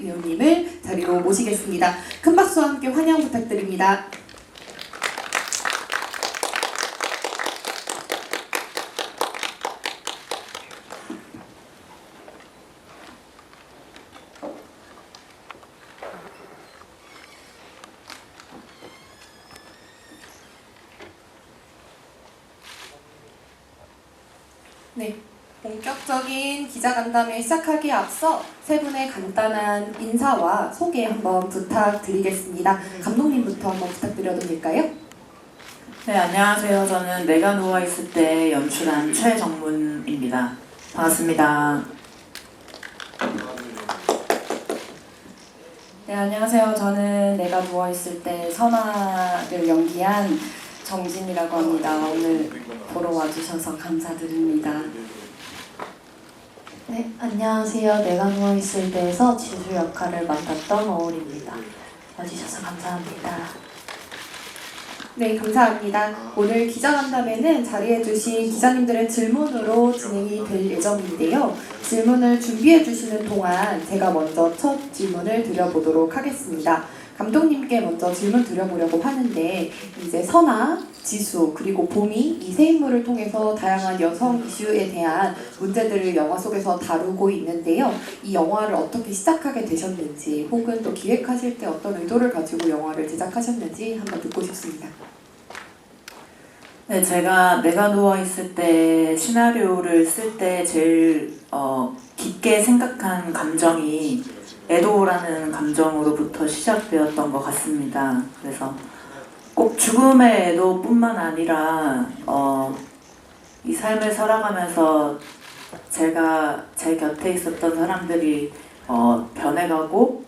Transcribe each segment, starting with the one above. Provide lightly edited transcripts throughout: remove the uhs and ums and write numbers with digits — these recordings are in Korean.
최수익 배우님을 자리로 모시겠습니다. 큰 박수와 함께 환영 부탁드립니다. 네, 본격적인 기자간담회 시작하기에 앞서 세 분의 간단한 인사와 소개 한번 부탁드리겠습니다. 감독님부터 한번 부탁드려도 될까요? 네, 안녕하세요. 저는 내가 누워있을 때 연출한 최정문입니다. 반갑습니다. 네, 안녕하세요. 저는 내가 누워있을 때 선아를 연기한 정진이라고 합니다. 오늘 보러 와주셔서 감사드립니다. 네, 안녕하세요. 내가 누워있을 때에서 지수 역할을 맡았던 어울입니다. 와주셔서 감사합니다. 네, 감사합니다. 오늘 기자간담회는 자리해주신 기자님들의 질문으로 진행이 될 예정인데요. 질문을 준비해주시는 동안 제가 먼저 첫 질문을 드려보도록 하겠습니다. 감독님께 먼저 질문 드려보려고 하는데, 이제 선아, 지수, 그리고 봄이 이 세 인물을 통해서 다양한 여성 이슈에 대한 문제들을 영화 속에서 다루고 있는데요. 이 영화를 어떻게 시작하게 되셨는지, 혹은 또 기획하실 때 어떤 의도를 가지고 영화를 제작하셨는지 한번 듣고 싶습니다. 네, 제가 내가 누워있을 때 시나리오를 쓸 때 제일 깊게 생각한 감정이 애도라는 감정으로부터 시작되었던 것 같습니다. 그래서 꼭 죽음의 애도뿐만 아니라 이 삶을 살아가면서 제가 제 곁에 있었던 사람들이 변해가고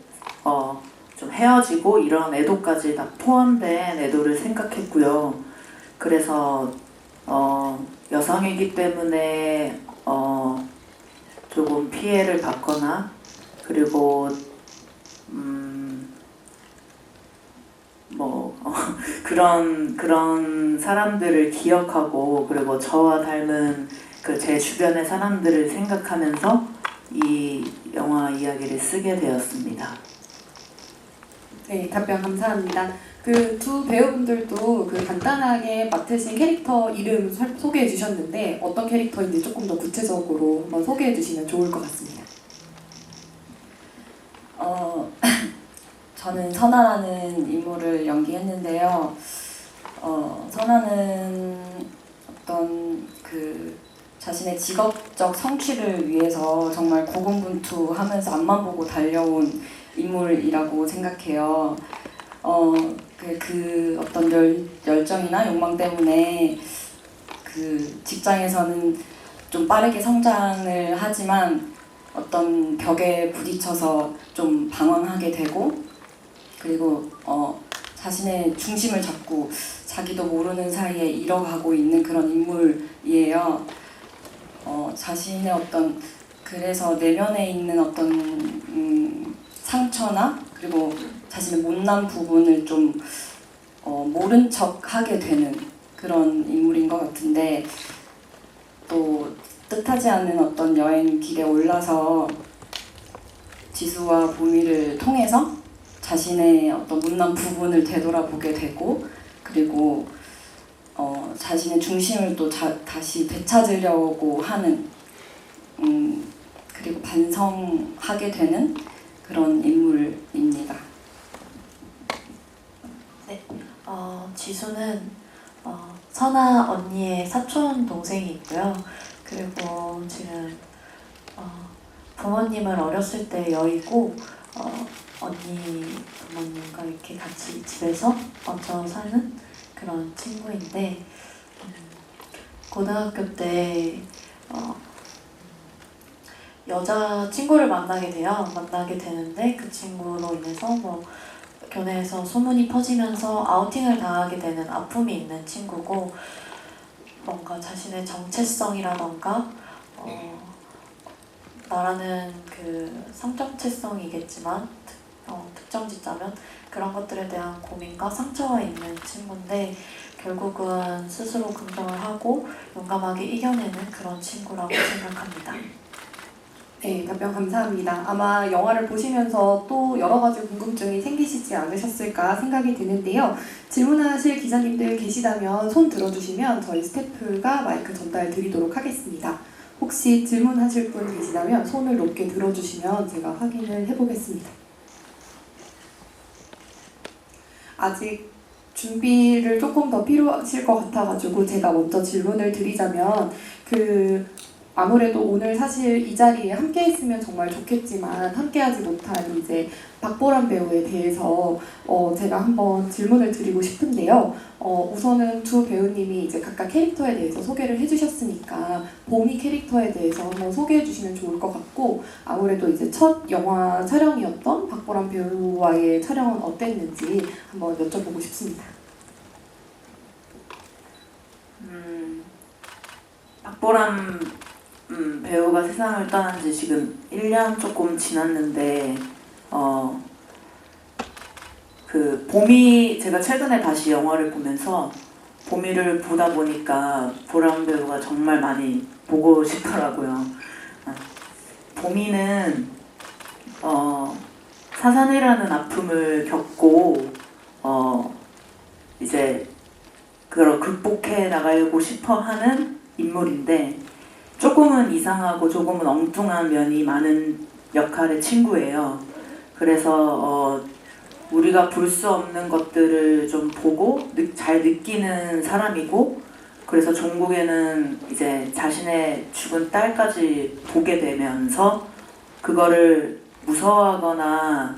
좀 헤어지고 이런 애도까지 다 포함된 애도를 생각했고요. 그래서 여성이기 때문에 조금 피해를 받거나 그리고 그런 사람들을 기억하고 그리고 저와 닮은 그 제 주변의 사람들을 생각하면서 이 영화 이야기를 쓰게 되었습니다. 네, 답변 감사합니다. 그 두 배우분들도 그 간단하게 맡으신 캐릭터 이름 소개해 주셨는데 어떤 캐릭터인지 조금 더 구체적으로 한번 소개해 주시면 좋을 것 같습니다. 저는 선아라는 인물을 연기했는데요. 선아는 어떤 그 자신의 직업적 성취를 위해서 정말 고군분투하면서 앞만 보고 달려온 인물이라고 생각해요. 그 어떤 열정이나 욕망 때문에 그 직장에서는 좀 빠르게 성장을 하지만 어떤 벽에 부딪혀서 좀 방황하게 되고 그리고 자신의 중심을 잡고 자기도 모르는 사이에 잃어가고 있는 그런 인물이에요. 자신의 어떤 그래서 내면에 있는 어떤 상처나 그리고 자신의 못난 부분을 좀 모른 척 하게 되는 그런 인물인 것 같은데 또 뜻하지 않은 어떤 여행 길에 올라서 지수와 보미를 통해서 자신의 어떤 못난 부분을 되돌아보게 되고 그리고 자신의 중심을 또 다시 되찾으려고 하는 그리고 반성하게 되는 그런 인물입니다. 네, 지수는 선아 언니의 사촌 동생이 있고요. 그리고 지금 부모님을 어렸을 때 여의고 언니 부모님과 이렇게 같이 집에서 얹혀 사는 그런 친구인데 고등학교 때 여자 친구를 만나게 되는데 그 친구로 인해서 뭐 교내에서 소문이 퍼지면서 아우팅을 당하게 되는 아픔이 있는 친구고 뭔가 자신의 정체성이라던가 나라는 그 상정체성이겠지만 특정짓자면 그런 것들에 대한 고민과 상처가 있는 친구인데 결국은 스스로 긍정을 하고 용감하게 이겨내는 그런 친구라고 생각합니다. 네, 답변 감사합니다. 아마 영화를 보시면서 또 여러 가지 궁금증이 생기시지 않으셨을까 생각이 드는데요. 질문하실 기자님들 계시다면 손 들어주시면 저희 스태프가 마이크 전달 드리도록 하겠습니다. 혹시 질문하실 분 계시다면 손을 높게 들어주시면 제가 확인을 해보겠습니다. 아직 준비를 조금 더 필요하실 것 같아가지고 제가 먼저 질문을 드리자면 아무래도 오늘 사실 이 자리에 함께 했으면 정말 좋겠지만 함께하지 못한 이제 박보람 배우에 대해서 제가 한번 질문을 드리고 싶은데요. 우선은 두 배우님이 이제 각각 캐릭터에 대해서 소개를 해주셨으니까 봄이 캐릭터에 대해서 한번 소개해 주시면 좋을 것 같고, 아무래도 이제 첫 영화 촬영이었던 박보람 배우와의 촬영은 어땠는지 한번 여쭤보고 싶습니다. 박보람 배우가 세상을 떠난 지 지금 1년 조금 지났는데 봄이 제가 최근에 다시 영화를 보면서 봄이를 보다 보니까 보람 배우가 정말 많이 보고 싶더라고요. 봄이는 사산이라는 아픔을 겪고 이제 그걸 극복해 나가고 싶어 하는 인물인데 조금은 이상하고 조금은 엉뚱한 면이 많은 역할의 친구예요. 그래서 우리가 볼 수 없는 것들을 좀 보고 잘 느끼는 사람이고, 그래서 종국에는 이제 자신의 죽은 딸까지 보게 되면서 그거를 무서워하거나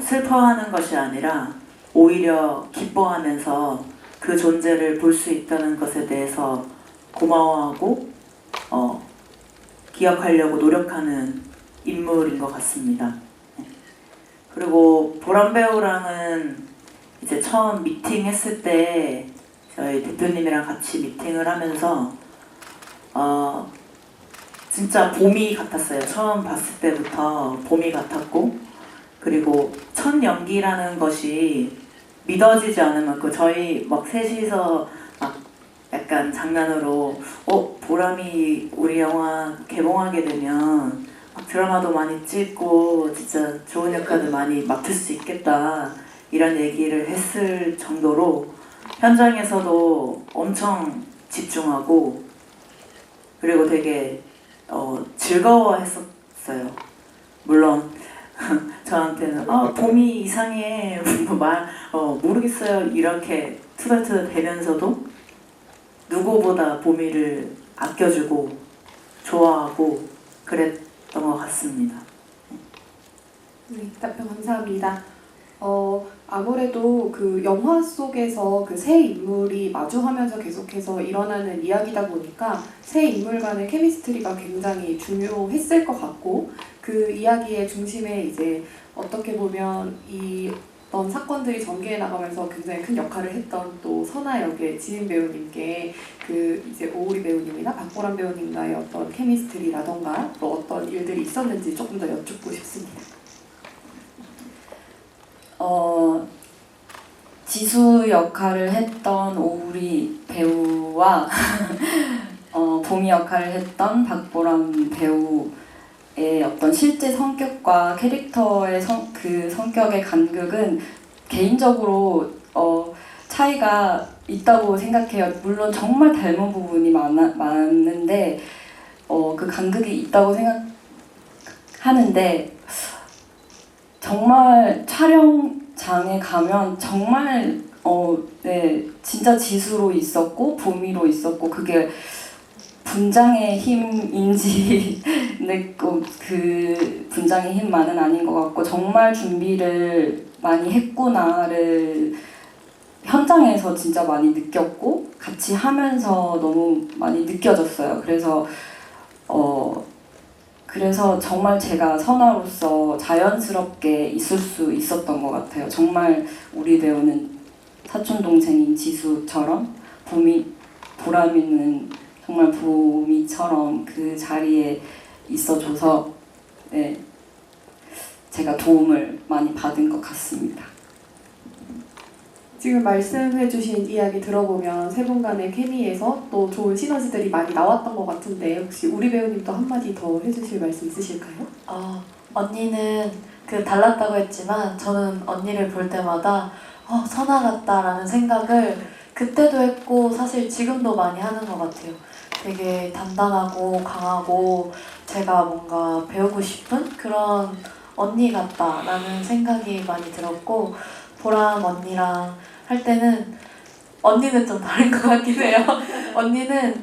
슬퍼하는 것이 아니라 오히려 기뻐하면서 그 존재를 볼 수 있다는 것에 대해서 고마워하고 기억하려고 노력하는 인물인 것 같습니다. 그리고 보람 배우랑은 이제 처음 미팅했을 때 저희 대표님이랑 같이 미팅을 하면서 진짜 봄이 같았어요. 처음 봤을 때부터 봄이 같았고, 그리고 첫 연기라는 것이 믿어지지 않을 만큼 저희 막 셋이서 막 약간 장난으로 보람이 우리 영화 개봉하게 되면 막 드라마도 많이 찍고 진짜 좋은 역할을 많이 맡을 수 있겠다 이런 얘기를 했을 정도로 현장에서도 엄청 집중하고, 그리고 되게 즐거워했었어요. 물론 저한테는 봄이 이상해 모르겠어요 이렇게 투덜투덜 대면서도 누구보다 봄이를 아껴주고 좋아하고 그랬던 것 같습니다. 네, 답변 감사합니다. 아무래도 그 영화 속에서 그 세 인물이 마주하면서 계속해서 일어나는 이야기다 보니까 세 인물 간의 케미스트리가 굉장히 중요했을 것 같고, 그 이야기의 중심에 이제 어떻게 보면 어떤 사건들이 전개해 나가면서 굉장히 큰 역할을 했던 또 선아 역의 지인 배우님께 이제 오우리 배우님이나 박보람 배우님과의 어떤 케미스트리라던가 또 어떤 일들이 있었는지 조금 더 여쭙고 싶습니다. 지수 역할을 했던 오우리 배우와 봄이 역할을 했던 박보람 배우의 어떤 실제 성격과 캐릭터의 그 성격의 간극은 개인적으로 차이가 있다고 생각해요. 물론 정말 닮은 부분이 많은데 그 간극이 있다고 생각하는데, 정말 촬영장에 가면 정말 네, 진짜 지수로 있었고 봄이로 있었고, 그게 분장의 힘인지 근데 그 분장의 힘만은 아닌 것 같고 정말 준비를 많이 했구나를 현장에서 진짜 많이 느꼈고 같이 하면서 너무 많이 느껴졌어요. 그래서 정말 제가 선아로서 자연스럽게 있을 수 있었던 것 같아요. 정말 우리 배우는 사촌동생인 지수처럼 보람이는 정말 봄이처럼 그 자리에 있어줘서 네, 제가 도움을 많이 받은 것 같습니다. 지금 말씀해주신 이야기 들어보면 세 분 간의 케미에서 또 좋은 시너지들이 많이 나왔던 것 같은데 혹시 우리 배우님도 한마디 더 해주실 말씀 있으실까요? 언니는 달랐다고 했지만 저는 언니를 볼 때마다 선아 같다라는 생각을 그때도 했고 사실 지금도 많이 하는 것 같아요. 되게 단단하고 강하고 제가 뭔가 배우고 싶은 그런 언니 같다라는 생각이 많이 들었고 보람 언니랑 할 때는 언니는 좀 다른 것 같긴 해요. 언니는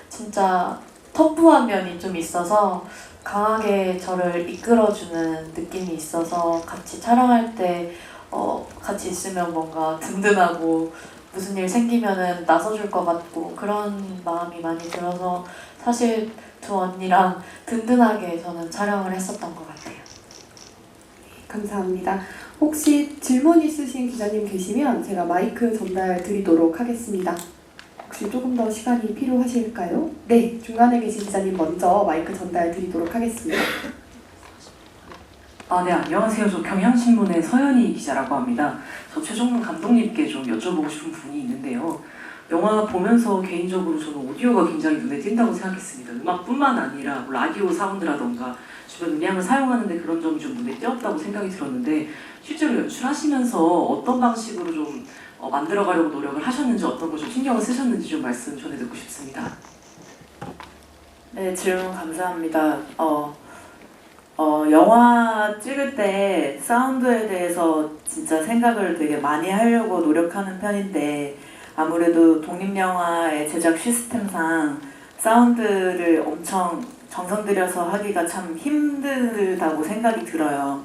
진짜 터프한 면이 좀 있어서 강하게 저를 이끌어주는 느낌이 있어서 같이 촬영할 때 같이 있으면 뭔가 든든하고 무슨 일 생기면은 나서줄 것 같고 그런 마음이 많이 들어서 사실 두 언니랑 든든하게 저는 촬영을 했었던 것 같아요. 감사합니다. 혹시 질문 있으신 기자님 계시면 제가 마이크 전달 드리도록 하겠습니다. 혹시 조금 더 시간이 필요하실까요? 네, 중간에 계신 기자님 먼저 마이크 전달 드리도록 하겠습니다. 네, 안녕하세요. 저 경향신문의 서연희 기자라고 합니다. 저 최종문 감독님께 좀 여쭤보고 싶은 부분이 있는데요. 영화 보면서 개인적으로 저는 오디오가 굉장히 눈에 띈다고 생각했습니다. 음악뿐만 아니라 뭐 라디오 사운드라던가 주변 음향을 사용하는데 그런 점이 좀 눈에 띄었다고 생각이 들었는데 실제로 연출하시면서 어떤 방식으로 좀 만들어가려고 노력을 하셨는지 어떤 거 좀 신경을 쓰셨는지 좀 말씀 전해 듣고 싶습니다. 네, 질문 감사합니다. 영화 찍을 때 사운드에 대해서 진짜 생각을 되게 많이 하려고 노력하는 편인데 아무래도 독립영화의 제작 시스템상 사운드를 엄청 정성 들여서 하기가 참 힘들다고 생각이 들어요.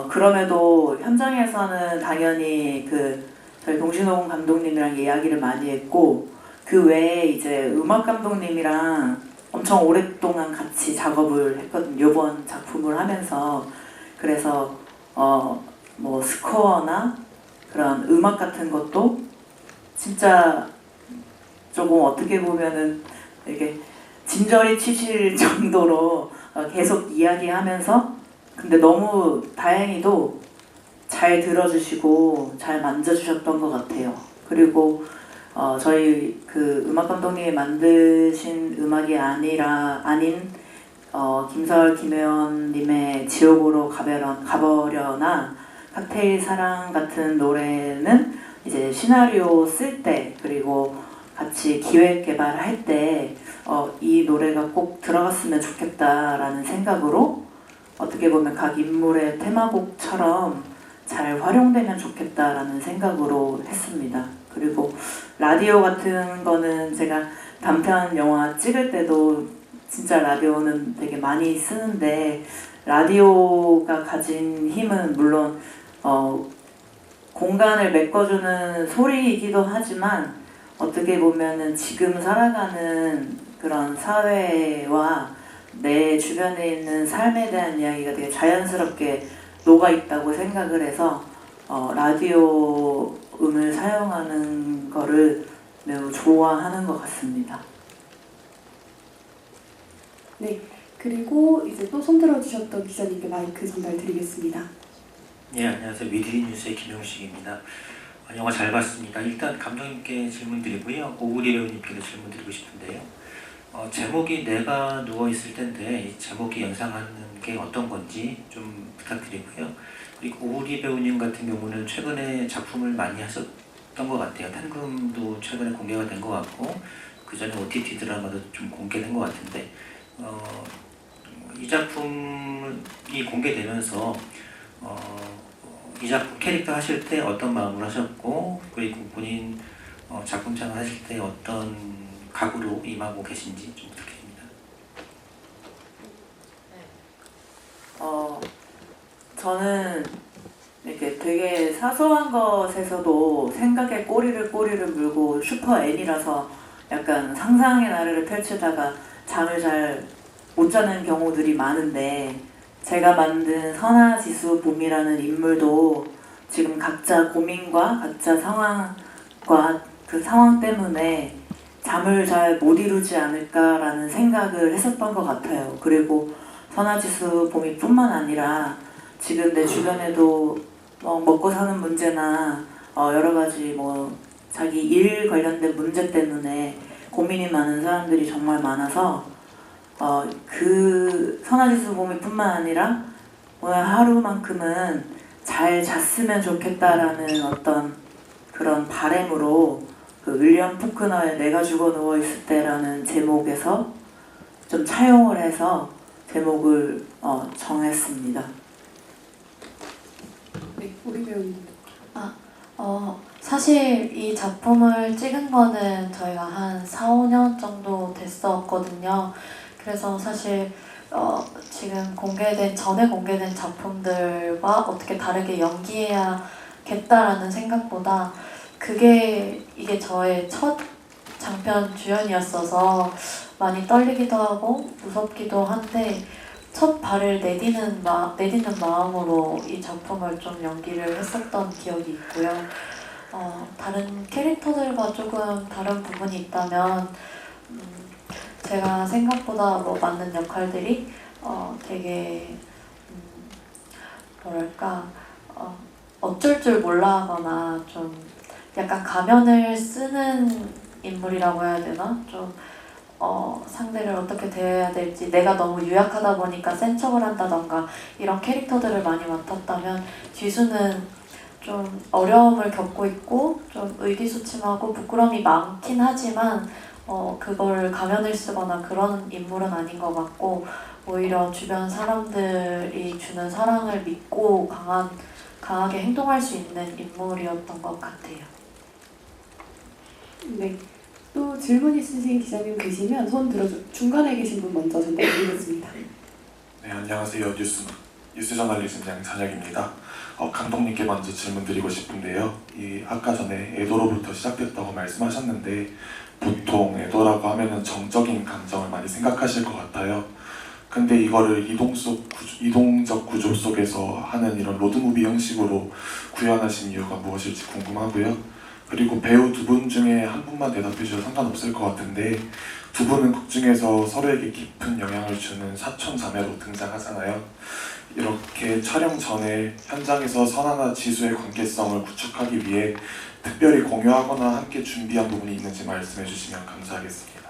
그럼에도 현장에서는 당연히 저희 동신호군 감독님이랑 이야기를 많이 했고 그 외에 이제 음악 감독님이랑 엄청 오랫동안 같이 작업을 했거든요. 이번 작품을 하면서. 그래서 뭐 스코어나 그런 음악 같은 것도 진짜 조금 어떻게 보면은 이렇게 진저리 치실 정도로 계속 이야기하면서 근데 너무 다행히도 잘 들어주시고 잘 만져주셨던 것 같아요. 그리고 저희 음악 감독님이 만드신 음악이 아닌 김서울 김혜원님의 지옥으로 가버려나 칵테일 사랑 같은 노래는 이제 시나리오 쓸 때 그리고 같이 기획 개발할 때 이 노래가 꼭 들어갔으면 좋겠다라는 생각으로 어떻게 보면 각 인물의 테마곡처럼 잘 활용되면 좋겠다라는 생각으로 했습니다. 그리고 라디오 같은 거는 제가 단편 영화 찍을 때도 진짜 라디오는 되게 많이 쓰는데 라디오가 가진 힘은 물론 공간을 메꿔주는 소리이기도 하지만 어떻게 보면은 지금 살아가는 그런 사회와 내 주변에 있는 삶에 대한 이야기가 되게 자연스럽게 녹아있다고 생각을 해서 라디오 음을 사용하는 거를 매우 좋아하는 것 같습니다. 네, 그리고 이제 또 손들어 주셨던 기자님께 마이크 전달 드리겠습니다. 예, 안녕하세요. 미디리 뉴스의 김용식입니다. 영화 잘 봤습니다. 일단 감독님께 질문 드리고요. 오우리 배우님께도 질문 드리고 싶은데요. 제목이 내가 누워있을 텐데 이 제목이 연상하는 게 어떤 건지 좀 부탁드리고요. 그리고 오우리 배우님 같은 경우는 최근에 작품을 많이 하셨던 것 같아요. 탄금도 최근에 공개가 된 것 같고 그 전에 OTT 드라마도 좀 공개된 것 같은데 이 작품이 공개되면서 이 작품 캐릭터 하실 때 어떤 마음으로 하셨고 그리고 본인 작품 창을 하실 때 어떤 각오로 임하고 계신지 좀 부탁드립니다. 저는 이렇게 되게 사소한 것에서도 생각에 꼬리를 물고 슈퍼 N이라서 약간 상상의 나래를 펼치다가 잠을 잘 못 자는 경우들이 많은데 제가 만든 선아, 지수, 봄이라는 인물도 지금 각자 고민과 각자 상황과 그 상황 때문에 잠을 잘 못 이루지 않을까라는 생각을 했었던 것 같아요. 그리고 선아, 지수, 봄이 뿐만 아니라 지금 내 주변에도 먹고 사는 문제나 여러 가지 뭐 자기 일 관련된 문제 때문에 고민이 많은 사람들이 정말 많아서 그 선화지수 봄이뿐만 아니라 오늘 하루만큼은 잘 잤으면 좋겠다라는 어떤 그런 바램으로 그 윌리엄 포크너의 내가 죽어 누워 있을 때라는 제목에서 좀 차용을 해서 제목을 정했습니다. 네, 우리 배우님. 사실 이 작품을 찍은 거는 저희가 한 4, 5년 정도 됐었거든요. 그래서 사실 지금 전에 공개된 작품들과 어떻게 다르게 연기해야겠다라는 생각보다 이게 저의 첫 장편 주연이었어서 많이 떨리기도 하고 무섭기도 한데 첫 발을 내디는 마음으로 이 작품을 좀 연기를 했었던 기억이 있고요. 다른 캐릭터들과 조금 다른 부분이 있다면 제가 생각보다 맞는 역할들이 되게 뭐랄까 어쩔 줄 몰라 하거나 좀 약간 가면을 쓰는 인물이라고 해야 되나? 좀 상대를 어떻게 대해야 될지 내가 너무 유약하다 보니까 센 척을 한다던가 이런 캐릭터들을 많이 맡았다면 지수는 좀 어려움을 겪고 있고 좀 의기소침하고 부끄러움이 많긴 하지만 그걸 가면을 쓰거나 그런 인물은 아닌 것 같고 오히려 주변 사람들이 주는 사랑을 믿고 강하게 행동할 수 있는 인물이었던 것 같아요. 네. 또 질문 있으신 기자님 계시면 손 들어줘. 중간에 계신 분 먼저 전달드리겠습니다. 네, 안녕하세요. 뉴스 저널리즘 양찬혁입니다. 감독님께 먼저 질문 드리고 싶은데요. 아까 전에 애도로부터 시작됐다고 말씀하셨는데 보통 애도라고 하면은 정적인 감정을 많이 생각하실 것 같아요. 근데 이거를 이동적 구조 속에서 하는 이런 로드무비 형식으로 구현하신 이유가 무엇일지 궁금하고요. 그리고 배우 두 분 중에 한 분만 대답해 주셔도 상관없을 것 같은데 두 분은 극 중에서 서로에게 깊은 영향을 주는 사촌 자매로 등장하잖아요. 이렇게 촬영 전에 현장에서 선아나 지수의 관계성을 구축하기 위해 특별히 공유하거나 함께 준비한 부분이 있는지 말씀해 주시면 감사하겠습니다.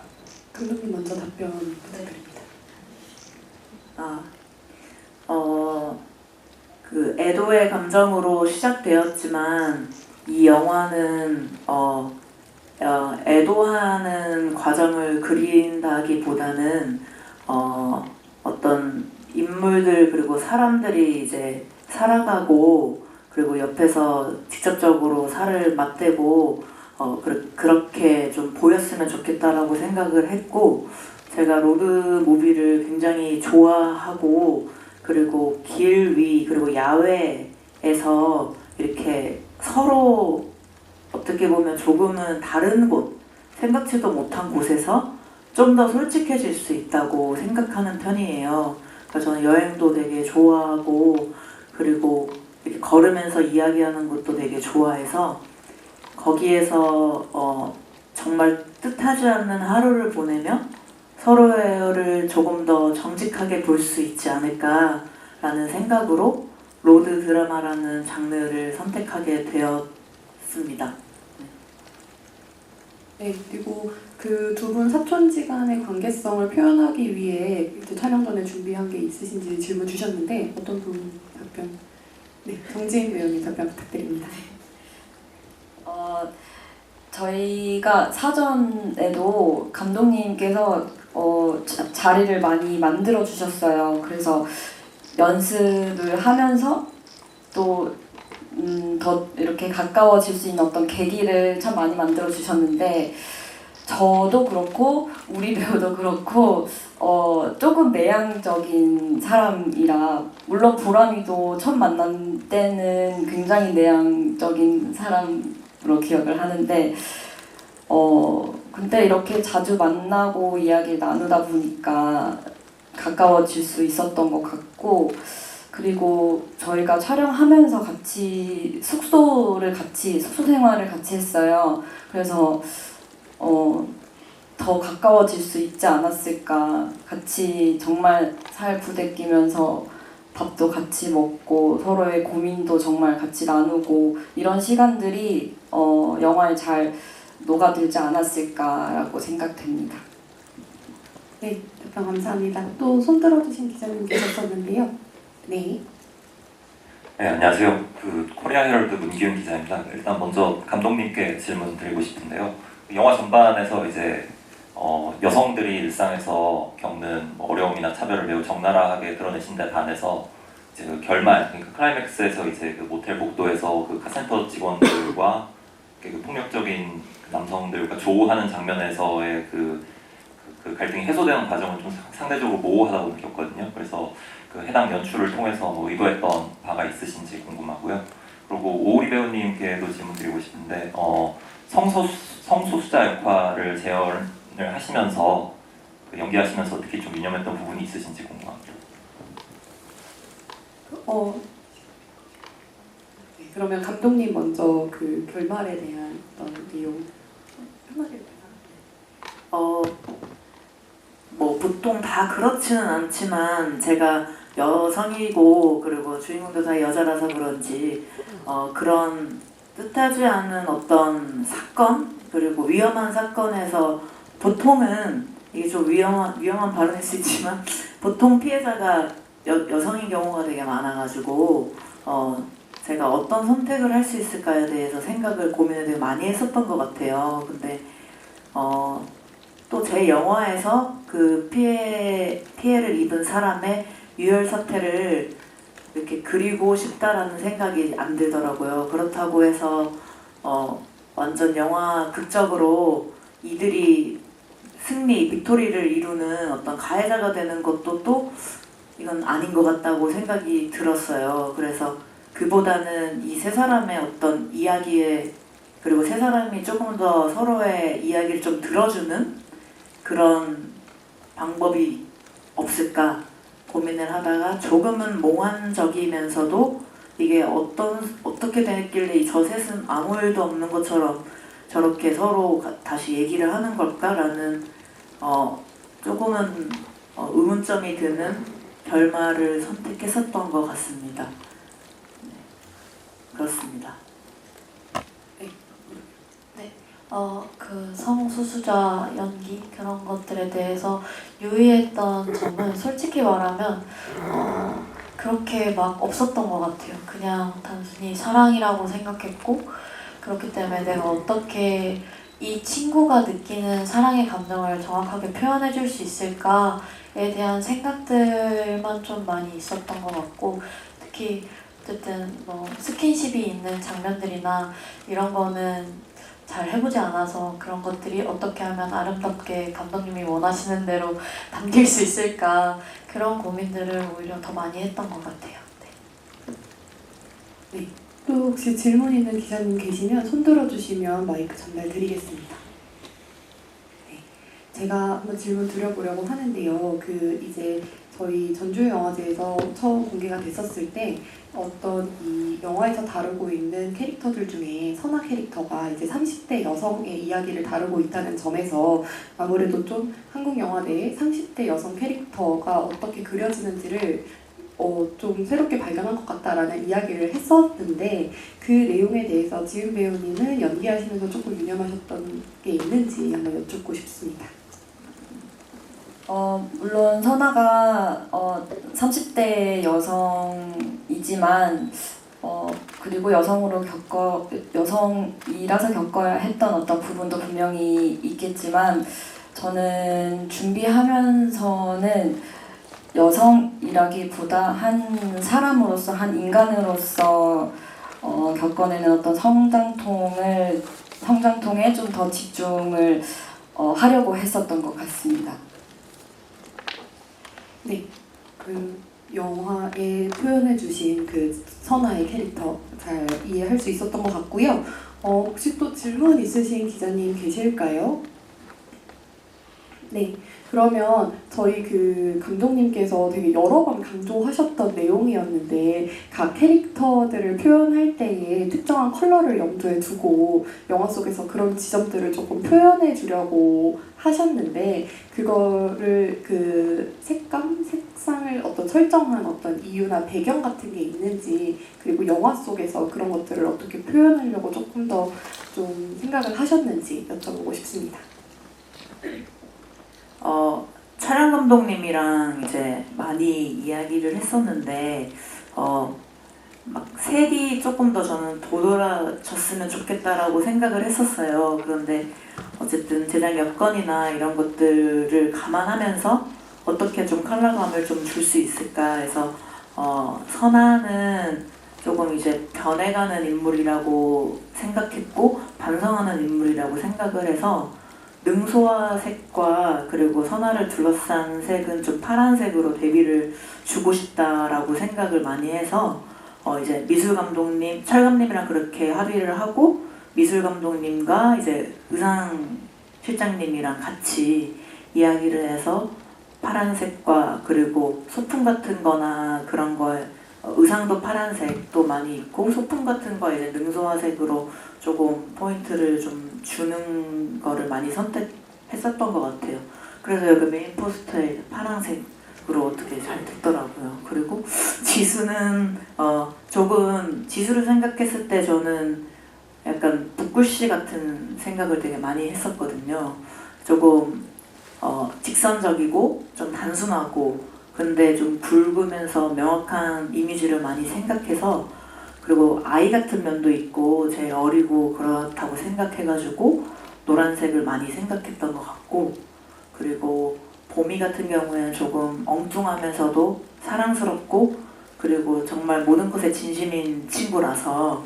감독님 먼저 답변 부탁드립니다. 그 애도의 감정으로 시작되었지만 이 영화는 애도하는 과정을 그린다기보다는 어떤 인물들 그리고 사람들이 이제 살아가고 그리고 옆에서 직접적으로 살을 맞대고 그렇게 좀 보였으면 좋겠다라고 생각을 했고 제가 로드 무비를 굉장히 좋아하고 그리고 길 위 그리고 야외에서 이렇게 서로 어떻게 보면 조금은 다른 곳 생각지도 못한 곳에서 좀 더 솔직해질 수 있다고 생각하는 편이에요. 그래서 저는 여행도 되게 좋아하고 그리고 이렇게 걸으면서 이야기하는 것도 되게 좋아해서 거기에서 정말 뜻하지 않는 하루를 보내며 서로를 조금 더 정직하게 볼 수 있지 않을까라는 생각으로 로드 드라마라는 장르를 선택하게 되었습니다. 네, 그리고 그 두 분 사촌지간의 관계성을 표현하기 위해 촬영 전에 준비한 게 있으신지 질문 주셨는데 어떤 분 답변? 네, 정지인 배우님 답변 부탁드립니다. 저희가 사전에도 감독님께서 자리를 많이 만들어 주셨어요. 그래서 연습을 하면서 또 더 이렇게 가까워질 수 있는 어떤 계기를 참 많이 만들어 주셨는데 저도 그렇고 우리 배우도 그렇고 조금 내향적인 사람이라 물론 보람이도 처음 만난 때는 굉장히 내향적인 사람으로 기억을 하는데 근데 이렇게 자주 만나고 이야기를 나누다 보니까 가까워질 수 있었던 것 같고 그리고 저희가 촬영하면서 같이 숙소 생활을 같이 했어요. 그래서 더 가까워질 수 있지 않았을까. 같이 정말 살 부대끼면서 밥도 같이 먹고 서로의 고민도 정말 같이 나누고 이런 시간들이 영화에 잘 녹아들지 않았을까라고 생각됩니다. 네, 답변 감사합니다. 또 손 들어주신 기자님 계셨었는데요. 네. 네, 안녕하세요. 코리아 헤럴드 문기훈 기자입니다. 일단 먼저 감독님께 질문 드리고 싶은데요. 영화 전반에서 이제 여성들이 일상에서 겪는 어려움이나 차별을 매우 적나라하게 드러내신 데 반해서 이제 그 결말, 그러니까 클라이맥스에서 이제 그 모텔 복도에서 그 카센터 직원들과 그 폭력적인 남성들과 조우하는 장면에서의 그 갈등이 해소되는 과정은 좀 상대적으로 모호하다고 느꼈거든요. 그래서 그 해당 연출을 통해서 뭐 의도했던 바가 있으신지 궁금하고요. 그리고 오우리 배우님께도 질문 드리고 싶은데 성소수자 역할을 재현을 하시면서 연기하시면서 특히 좀 유념했던 부분이 있으신지 궁금합니다. 네, 그러면 감독님 먼저 그 결말에 대한 어떤 내용 편하게 뭐 보통 다 그렇지는 않지만 제가 여성이고 그리고 주인공도 다 여자라서 그런지 그런 뜻하지 않은 어떤 사건 그리고 위험한 사건에서 보통은 이게 좀 위험한 발언일 수 있지만 보통 피해자가 여성인 경우가 되게 많아가지고 제가 어떤 선택을 할 수 있을까에 대해서 고민을 되게 많이 했었던 것 같아요. 근데 또 제 영화에서 그 피해를 입은 사람의 유혈 사태를 이렇게 그리고 싶다라는 생각이 안 들더라고요. 그렇다고 해서 완전 영화 극적으로 이들이 빅토리를 이루는 어떤 가해자가 되는 것도 또 이건 아닌 것 같다고 생각이 들었어요. 그래서 그보다는 이 세 사람의 어떤 이야기에 그리고 세 사람이 조금 더 서로의 이야기를 좀 들어주는 그런 방법이 없을까 고민을 하다가 조금은 몽환적이면서도 이게 어떻게 됐길래 저 셋은 아무 일도 없는 것처럼 저렇게 서로 다시 얘기를 하는 걸까라는 조금은 의문점이 드는 결말을 선택했었던 것 같습니다. 네, 그렇습니다. 그 성소수자 연기 그런 것들에 대해서 유의했던 점은 솔직히 말하면 그렇게 막 없었던 것 같아요. 그냥 단순히 사랑이라고 생각했고 그렇기 때문에 내가 어떻게 이 친구가 느끼는 사랑의 감정을 정확하게 표현해 줄 수 있을까에 대한 생각들만 좀 많이 있었던 것 같고 특히 어쨌든 뭐 스킨십이 있는 장면들이나 이런 거는 잘 해보지 않아서 그런 것들이 어떻게 하면 아름답게 감독님이 원하시는 대로 담길 수 있을까 그런 고민들을 오히려 더 많이 했던 것 같아요. 네. 또 혹시 질문 있는 기자님 계시면 손 들어주시면 마이크 전달드리겠습니다. 네. 제가 한번 질문 드려보려고 하는데요. 이제 저희 전주영화제에서 처음 공개가 됐었을 때 어떤 이 영화에서 다루고 있는 캐릭터들 중에 선아 캐릭터가 이제 30대 여성의 이야기를 다루고 있다는 점에서 아무래도 좀 한국 영화 내에 30대 여성 캐릭터가 어떻게 그려지는지를 좀 새롭게 발견한 것 같다라는 이야기를 했었는데 그 내용에 대해서 지은 배우님은 연기하시면서 조금 유념하셨던 게 있는지 한번 여쭙고 싶습니다. 물론 선아가 30대 여성이지만 그리고 여성이라서 겪어야 했던 어떤 부분도 분명히 있겠지만 저는 준비하면서는 여성이라기보다 한 사람으로서 한 인간으로서 겪어내는 어떤 성장통에 좀 더 집중을 하려고 했었던 것 같습니다. 네, 영화에 표현해주신 선아의 캐릭터 잘 이해할 수 있었던 것 같고요. 혹시 또 질문 있으신 기자님 계실까요? 네, 그러면 저희 그 감독님께서 되게 여러 번 강조하셨던 내용이었는데 각 캐릭터들을 표현할 때에 특정한 컬러를 염두에 두고 영화 속에서 그런 지점들을 조금 표현해 주려고 하셨는데 그거를 그 색상을 어떤 설정한 어떤 이유나 배경 같은 게 있는지 그리고 영화 속에서 그런 것들을 어떻게 표현하려고 조금 더 좀 생각을 하셨는지 여쭤보고 싶습니다. 촬영 감독님이랑 이제 많이 이야기를 했었는데 막 색이 조금 더 저는 도드라졌으면 좋겠다라고 생각을 했었어요. 그런데 어쨌든 제작 여건이나 이런 것들을 감안하면서 어떻게 좀 컬러감을 좀 줄 수 있을까 해서 선아는 조금 이제 변해가는 인물이라고 생각했고 반성하는 인물이라고 생각을 해서 능소화 색과 그리고 선아를 둘러싼 색은 좀 파란색으로 대비를 주고 싶다라고 생각을 많이 해서 이제 미술 감독님, 촬감님이랑 그렇게 합의를 하고 미술 감독님과 이제 의상 실장님이랑 같이 이야기를 해서 파란색과 그리고 소품 같은 거나 그런 거에 의상도 파란색도 많이 있고 소품 같은 거 이제 능소화색으로 조금 포인트를 좀 주는 거를 많이 선택했었던 것 같아요. 그래서 여기 메인 포스터에 파란색으로 어떻게 잘 됐더라고요. 그리고 지수는 조금 지수를 생각했을 때 저는 약간 북구씨 같은 생각을 되게 많이 했었거든요. 조금 직선적이고 좀 단순하고 근데 좀 굵으면서 명확한 이미지를 많이 생각해서 그리고 아이 같은 면도 있고 제일 어리고 그렇다고 생각해가지고 노란색을 많이 생각했던 것 같고 그리고 봄이 같은 경우에는 조금 엉뚱하면서도 사랑스럽고 그리고 정말 모든 것에 진심인 친구라서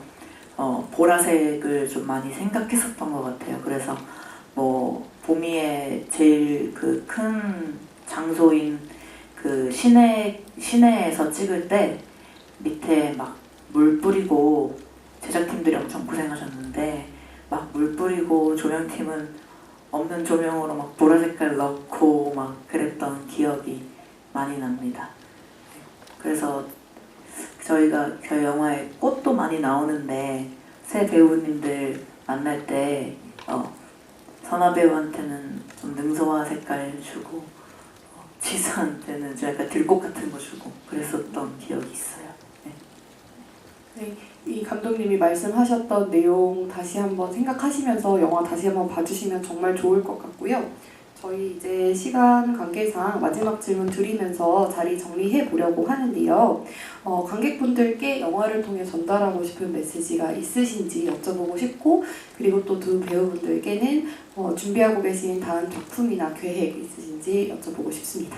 보라색을 좀 많이 생각했었던 것 같아요. 그래서 뭐 봄이의 제일 그 큰 장소인 그 시내에서 찍을 때 밑에 막 물 뿌리고 제작팀들이 엄청 고생하셨는데 막 물 뿌리고 조명팀은 없는 조명으로 막 보라 색깔 넣고 막 그랬던 기억이 많이 납니다. 그래서 저희가 그 영화에 꽃도 많이 나오는데 새 배우님들 만날 때 선아 배우한테는 좀 능소화 색깔 주고 지수한테는 좀 약간 들꽃 같은 거 주고 그랬었던 기억이 있어요. 네, 이 감독님이 말씀하셨던 내용 다시 한번 생각하시면서 영화 다시 한번 봐주시면 정말 좋을 것 같고요. 저희 이제 시간 관계상 마지막 질문 드리면서 자리 정리해 보려고 하는데요. 관객분들께 영화를 통해 전달하고 싶은 메시지가 있으신지 여쭤보고 싶고 그리고 또 두 배우분들께는 준비하고 계신 다음 작품이나 계획 있으신지 여쭤보고 싶습니다.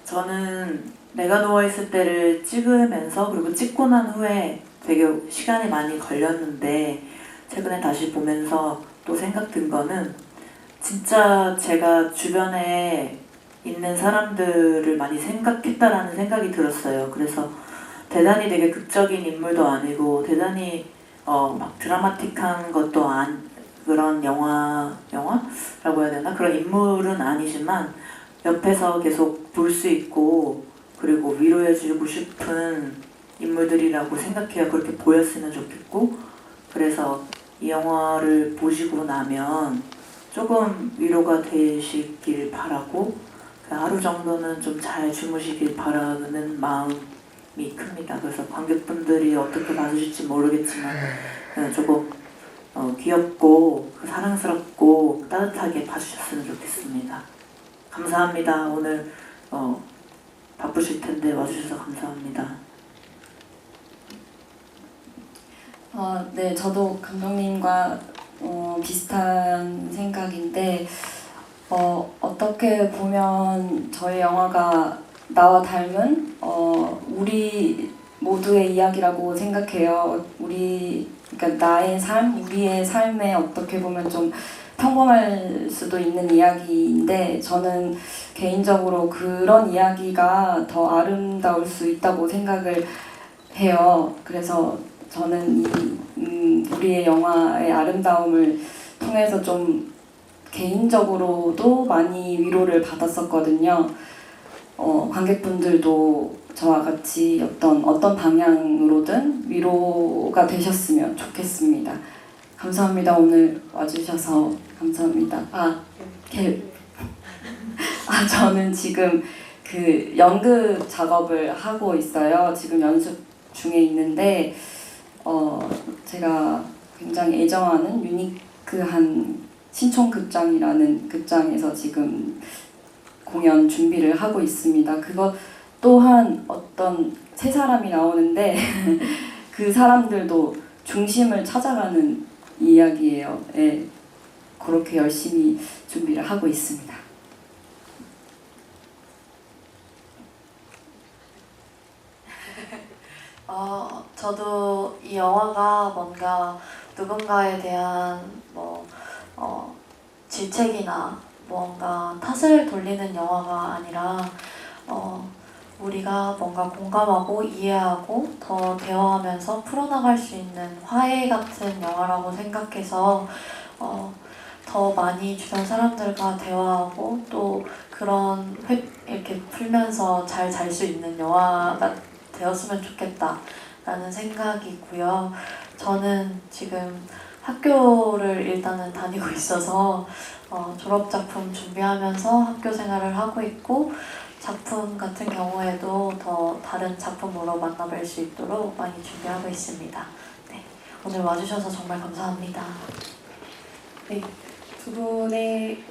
저는 내가 누워있을 때를 찍으면서 그리고 찍고 난 후에 되게 시간이 많이 걸렸는데 최근에 다시 보면서 또 생각 든 거는 진짜 제가 주변에 있는 사람들을 많이 생각했다라는 생각이 들었어요. 그래서 대단히 되게 극적인 인물도 아니고 대단히 막 드라마틱한 것도 그런 영화라고 해야 되나? 그런 인물은 아니지만 옆에서 계속 볼 수 있고 그리고 위로해주고 싶은 인물들이라고 생각해요. 그렇게 보였으면 좋겠고 그래서 이 영화를 보시고 나면 조금 위로가 되시길 바라고 하루 정도는 좀 잘 주무시길 바라는 마음이 큽니다. 그래서 관객분들이 어떻게 봐주실지 모르겠지만 조금 귀엽고 사랑스럽고 따뜻하게 봐주셨으면 좋겠습니다. 감사합니다. 오늘 바쁘실 텐데 와주셔서 감사합니다. 네, 저도 감독님과 비슷한 생각인데 어떻게 보면 저희 영화가 나와 닮은 우리 모두의 이야기라고 생각해요. 그러니까 나의 삶, 우리의 삶에 어떻게 보면 좀 평범할 수도 있는 이야기인데 저는 개인적으로 그런 이야기가 더 아름다울 수 있다고 생각을 해요. 그래서 저는 우리의 영화의 아름다움을 통해서 좀 개인적으로도 많이 위로를 받았었거든요. 관객분들도 저와 같이 어떤 방향으로든 위로가 되셨으면 좋겠습니다. 감사합니다. 오늘 와주셔서 감사합니다. 저는 지금 그 연극 작업을 하고 있어요. 지금 연습 중에 있는데 제가 굉장히 애정하는 유니크한 신촌극장이라는 극장에서 지금 공연 준비를 하고 있습니다. 그것 또한 어떤 세 사람이 나오는데 그 사람들도 중심을 찾아가는 이야기예요. 예, 그렇게 열심히 준비를 하고 있습니다. 저도 이 영화가 뭔가 누군가에 대한 질책이나 뭔가 탓을 돌리는 영화가 아니라 우리가 뭔가 공감하고 이해하고 더 대화하면서 풀어나갈 수 있는 화해 같은 영화라고 생각해서 더 많이 주변 사람들과 대화하고 또 그런 이렇게 풀면서 잘 잘 수 있는 영화가 되었으면 좋겠다라는 생각이고요. 저는 지금 학교를 일단은 다니고 있어서 졸업작품 준비하면서 학교 생활을 하고 있고 작품 같은 경우에도 더 다른 작품으로 만나뵐 수 있도록 많이 준비하고 있습니다. 네, 오늘 와주셔서 정말 감사합니다. 네, 두 분의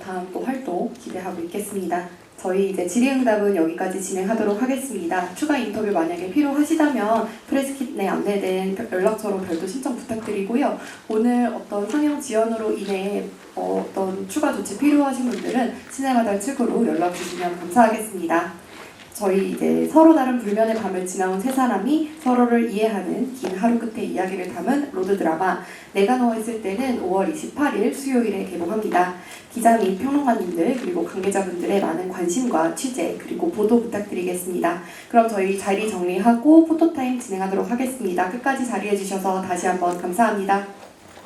다음 또 활동 기대하고 있겠습니다. 저희 이제 질의응답은 여기까지 진행하도록 하겠습니다. 추가 인터뷰 만약에 필요하시다면 프레스킷에 안내된 연락처로 별도 신청 부탁드리고요. 오늘 어떤 상영 지연으로 인해 어떤 추가 조치 필요하신 분들은 시네마달 측으로 연락 주시면 감사하겠습니다. 저희 이제 서로 다른 불면의 밤을 지나온 세 사람이 서로를 이해하는 긴 하루 끝의 이야기를 담은 로드 드라마 내가 누워있을 때는 5월 28일 수요일에 개봉합니다. 기자 및 평론가님들 그리고 관계자분들의 많은 관심과 취재 그리고 보도 부탁드리겠습니다. 그럼 저희 자리 정리하고 포토타임 진행하도록 하겠습니다. 끝까지 자리해 주셔서 다시 한번 감사합니다.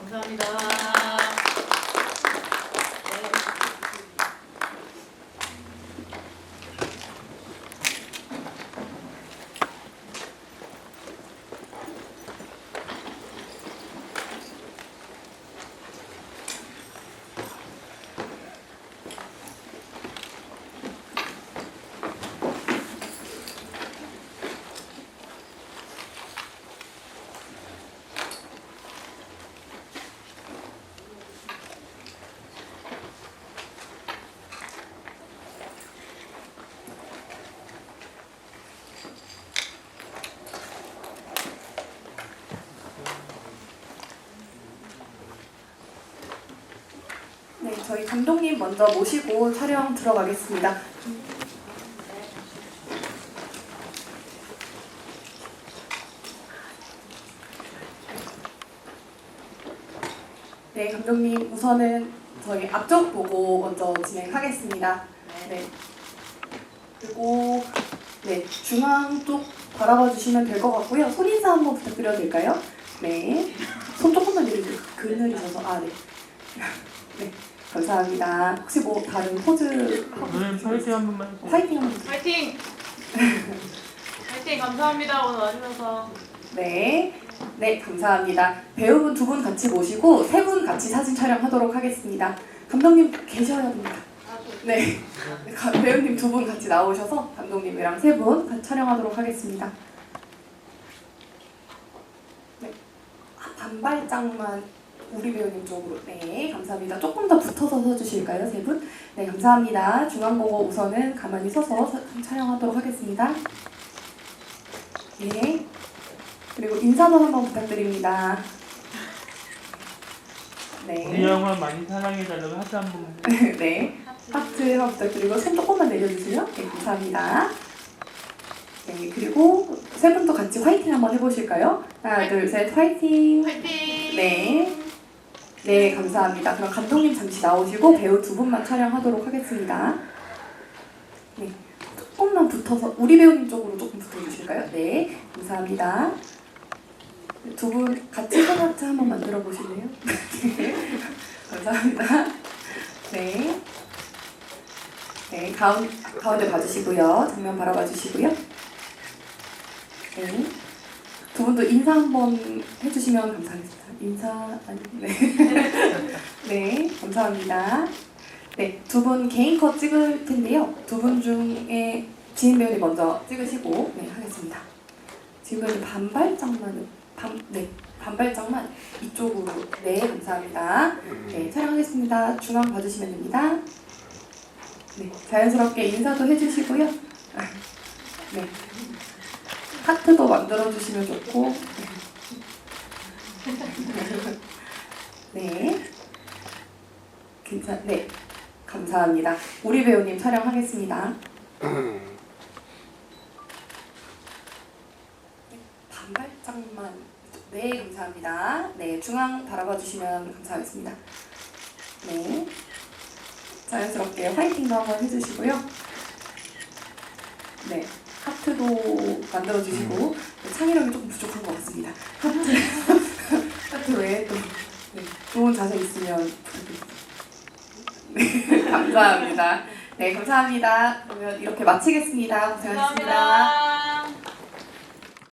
감사합니다. 네, 저희 감독님 먼저 모시고 촬영 들어가겠습니다. 네, 감독님 우선은 저희 앞쪽 보고 먼저 진행하겠습니다. 네. 그리고 네, 중앙 쪽 바라봐 주시면 될 것 같고요. 손 인사 한번 부탁드려도 될까요? 네. 손 조금만 내려주세요. 그늘이셔서. 네. 네. 감사합니다. 혹시 뭐 다른 포즈 하고 화이팅 한 번만. 화이팅 한 번. 화이팅! 화이팅! 감사합니다. 오늘 와주셔서. 네. 네, 감사합니다. 배우분 두 분 같이 모시고 세 분 같이 사진 촬영하도록 하겠습니다. 감독님 계셔야 됩니다. 네. 배우님 두 분 같이 나오셔서 감독님이랑 세 분 같이 촬영하도록 하겠습니다. 네. 반발짝만 우리 배우님 쪽으로. 네, 감사합니다. 조금 더 붙어서 서주실까요, 세 분? 네, 감사합니다. 중앙 보고 우선은 가만히 서서 촬영하도록 하겠습니다. 네. 그리고 인사도 한번 부탁드립니다. 네. 우리 영화 많이 사랑해달라고 하트 한 번. 네. 하트 한번 부탁드리고 손 조금만 내려주세요. 네, 감사합니다. 네, 그리고 세 분도 같이 화이팅 한번 해보실까요? 하나, 둘, 셋, 화이팅! 화이팅! 네. 네, 감사합니다. 그럼 감독님 잠시 나오시고 배우 두 분만 촬영하도록 하겠습니다. 네, 조금만 붙어서 우리 배우님 쪽으로 조금 붙어주실까요? 네, 감사합니다. 두 분 같이 하트 한번 만들어 보실래요? 네, 감사합니다. 네. 네, 가운데 봐주시고요. 정면 바라봐 주시고요. 네. 두 분도 인사 한번 해주시면 감사하겠습니다. 인사, 아니, 네. 네, 감사합니다. 네, 두 분 개인 컷 찍을 텐데요. 두 분 중에 지인 배우님 먼저 찍으시고, 네, 하겠습니다. 지인 배우님 반발짝만 이쪽으로. 네, 감사합니다. 네, 촬영하겠습니다. 중앙 봐주시면 됩니다. 네, 자연스럽게 인사도 해주시고요. 네, 하트도 만들어주시면 좋고. 네, 네, 감사합니다. 우리 배우님 촬영하겠습니다. 반발짝만. 네, 감사합니다. 네, 중앙 바라봐 주시면 감사하겠습니다. 네, 자연스럽게 화이팅도 한번 해주시고요. 네, 하트도 만들어 주시고 창의력이 조금 부족한 것 같습니다. 하트 외에 또 네, 좋은 자세 있으면 부탁드립니다. 네, 감사합니다. 네, 감사합니다. 그러면 이렇게 마치겠습니다. 고생하셨습니다.